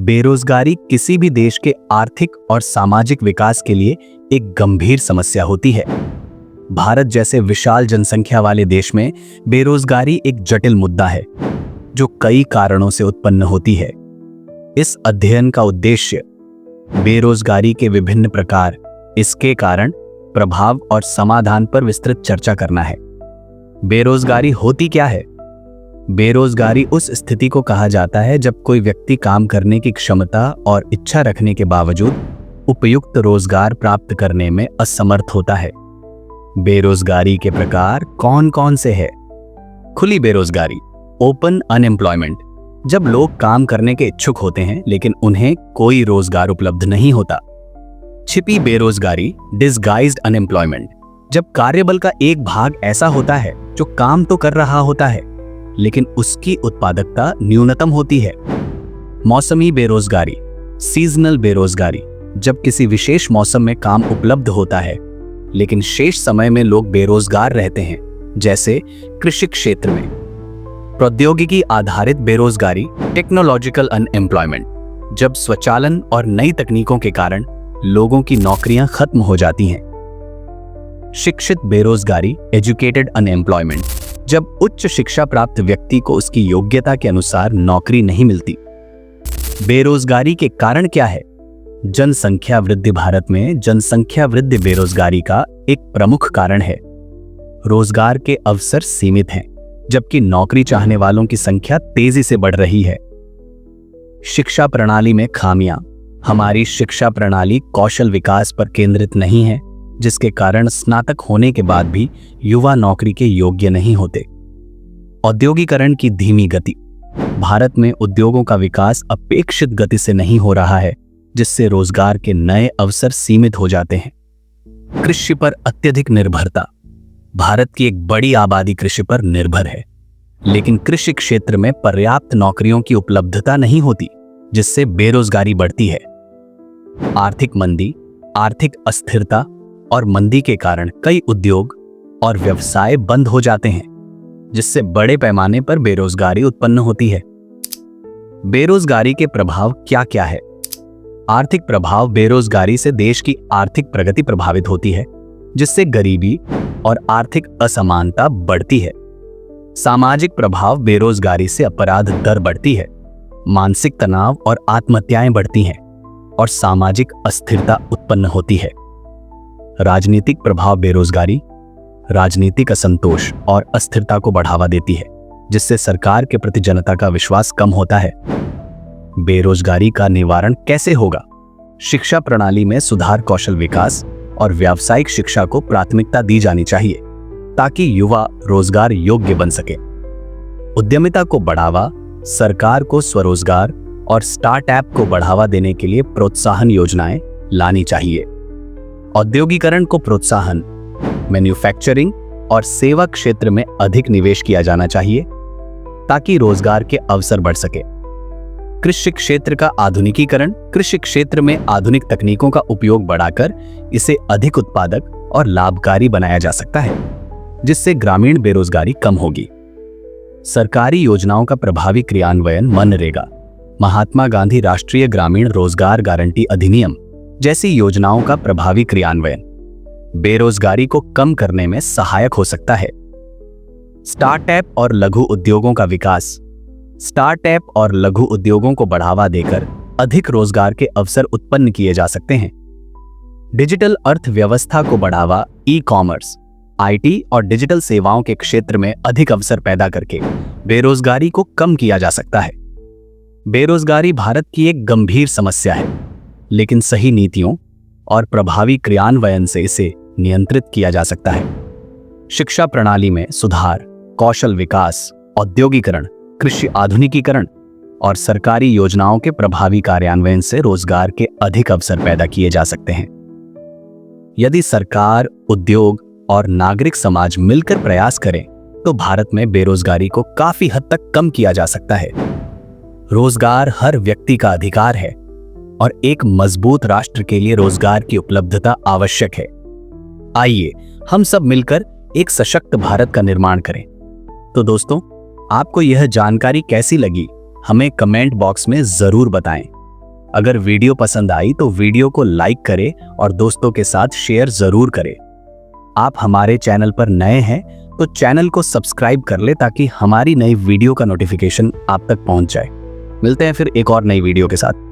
बेरोजगारी किसी भी देश के आर्थिक और सामाजिक विकास के लिए एक गंभीर समस्या होती है। भारत जैसे विशाल जनसंख्या वाले देश में बेरोजगारी एक जटिल मुद्दा है जो कई कारणों से उत्पन्न होती है। इस अध्ययन का उद्देश्य बेरोजगारी के विभिन्न प्रकार, इसके कारण, प्रभाव और समाधान पर विस्तृत चर्चा करना है। बेरोजगारी होती क्या है? बेरोजगारी उस स्थिति को कहा जाता है जब कोई व्यक्ति काम करने की क्षमता और इच्छा रखने के बावजूद उपयुक्त रोजगार प्राप्त करने में असमर्थ होता है। बेरोजगारी के प्रकार कौन कौन से हैं? खुली बेरोजगारी, ओपन अनएम्प्लॉयमेंट, जब लोग काम करने के इच्छुक होते हैं लेकिन उन्हें कोई रोजगार उपलब्ध नहीं होता। छिपी बेरोजगारी, डिसगाइज्ड अनएम्प्लॉयमेंट, जब कार्यबल का एक भाग ऐसा होता है जो काम तो कर रहा होता है लेकिन उसकी उत्पादकता न्यूनतम होती है। मौसमी बेरोजगारी, सीजनल बेरोजगारी, जब किसी विशेष मौसम में काम उपलब्ध होता है लेकिन शेष समय में लोग बेरोजगार रहते हैं, जैसे कृषि क्षेत्र में। प्रौद्योगिकी आधारित बेरोजगारी, टेक्नोलॉजिकल अनएम्प्लॉयमेंट, जब स्वचालन और नई तकनीकों के कारण लोगों की नौकरियां खत्म हो जाती हैं। शिक्षित बेरोजगारी, एजुकेटेड अनएम्प्लॉयमेंट, जब उच्च शिक्षा प्राप्त व्यक्ति को उसकी योग्यता के अनुसार नौकरी नहीं मिलती। बेरोजगारी के कारण क्या है? जनसंख्या वृद्धि, भारत में जनसंख्या वृद्धि बेरोजगारी का एक प्रमुख कारण है। रोजगार के अवसर सीमित हैं, जबकि नौकरी चाहने वालों की संख्या तेजी से बढ़ रही है। शिक्षा प्रणाली में खामियां, हमारी शिक्षा प्रणाली कौशल विकास पर केंद्रित नहीं है, जिसके कारण स्नातक होने के बाद भी युवा नौकरी के योग्य नहीं होते। औद्योगिकरण की धीमी गति, भारत में उद्योगों का विकास अपेक्षित गति से नहीं हो रहा है, जिससे रोजगार के नए अवसर सीमित हो जाते हैं। कृषि पर अत्यधिक निर्भरता, भारत की एक बड़ी आबादी कृषि पर निर्भर है, लेकिन कृषि क्षेत्र में पर्याप्त नौकरियों की उपलब्धता नहीं होती, जिससे बेरोजगारी बढ़ती है। आर्थिक मंदी, आर्थिक अस्थिरता और मंदी के कारण कई उद्योग और व्यवसाय बंद हो जाते हैं, जिससे बड़े पैमाने पर बेरोजगारी उत्पन्न होती है। बेरोजगारी के प्रभाव क्या क्या है? आर्थिक प्रभाव, बेरोजगारी से देश की आर्थिक प्रगति प्रभावित होती है, जिससे गरीबी और आर्थिक असमानता बढ़ती है। सामाजिक प्रभाव, बेरोजगारी से अपराध दर बढ़ती है, मानसिक तनाव और आत्महत्याएं बढ़ती हैं और सामाजिक अस्थिरता उत्पन्न होती है। राजनीतिक प्रभाव, बेरोजगारी राजनीतिक असंतोष और अस्थिरता को बढ़ावा देती है, जिससे सरकार के प्रति जनता का विश्वास कम होता है। बेरोजगारी का निवारण कैसे होगा? शिक्षा प्रणाली में सुधार, कौशल विकास और व्यावसायिक शिक्षा को प्राथमिकता दी जानी चाहिए ताकि युवा रोजगार योग्य बन सके। उद्यमिता को बढ़ावा, सरकार को स्वरोजगार और स्टार्टअप को बढ़ावा देने के लिए प्रोत्साहन योजनाएं लानी चाहिए। औद्योगिकरण को प्रोत्साहन, मैन्युफैक्चरिंग और सेवा क्षेत्र में अधिक निवेश किया जाना चाहिए ताकि रोजगार के अवसर बढ़ सके। कृषि क्षेत्र का आधुनिकीकरण, कृषि क्षेत्र में आधुनिक तकनीकों का उपयोग बढ़ाकर इसे अधिक उत्पादक और लाभकारी बनाया जा सकता है, जिससे ग्रामीण बेरोजगारी कम होगी। सरकारी योजनाओं का प्रभावी क्रियान्वयन, मनरेगा, महात्मा गांधी राष्ट्रीय ग्रामीण रोजगार गारंटी अधिनियम जैसी योजनाओं का प्रभावी क्रियान्वयन बेरोजगारी को कम करने में सहायक हो सकता है। स्टार्टअप और लघु उद्योगों का विकास, स्टार्टअप और लघु उद्योगों को बढ़ावा देकर अधिक रोजगार के अवसर उत्पन्न किए जा सकते हैं। डिजिटल अर्थव्यवस्था को बढ़ावा, ई कॉमर्स, आईटी और डिजिटल सेवाओं के क्षेत्र में अधिक अवसर पैदा करके बेरोजगारी को कम किया जा सकता है। बेरोजगारी भारत की एक गंभीर समस्या है, लेकिन सही नीतियों और प्रभावी क्रियान्वयन से इसे नियंत्रित किया जा सकता है। शिक्षा प्रणाली में सुधार, कौशल विकास, औद्योगिकरण, कृषि आधुनिकीकरण और सरकारी योजनाओं के प्रभावी कार्यान्वयन से रोजगार के अधिक अवसर पैदा किए जा सकते हैं। यदि सरकार, उद्योग और नागरिक समाज मिलकर प्रयास करें तो भारत में बेरोजगारी को काफी हद तक कम किया जा सकता है। रोजगार हर व्यक्ति का अधिकार है और एक मजबूत राष्ट्र के लिए रोजगार की उपलब्धता आवश्यक है। आइए हम सब मिलकर एक सशक्त भारत का निर्माण करें। तो दोस्तों, आपको यह जानकारी कैसी लगी हमें कमेंट बॉक्स में जरूर बताएं। अगर वीडियो पसंद आई तो वीडियो को लाइक करें और दोस्तों के साथ शेयर जरूर करें। आप हमारे चैनल पर नए हैं तो चैनल को सब्सक्राइब कर ले ताकि हमारी नई वीडियो का नोटिफिकेशन आप तक पहुंच जाए। मिलते हैं फिर एक और नई वीडियो के साथ।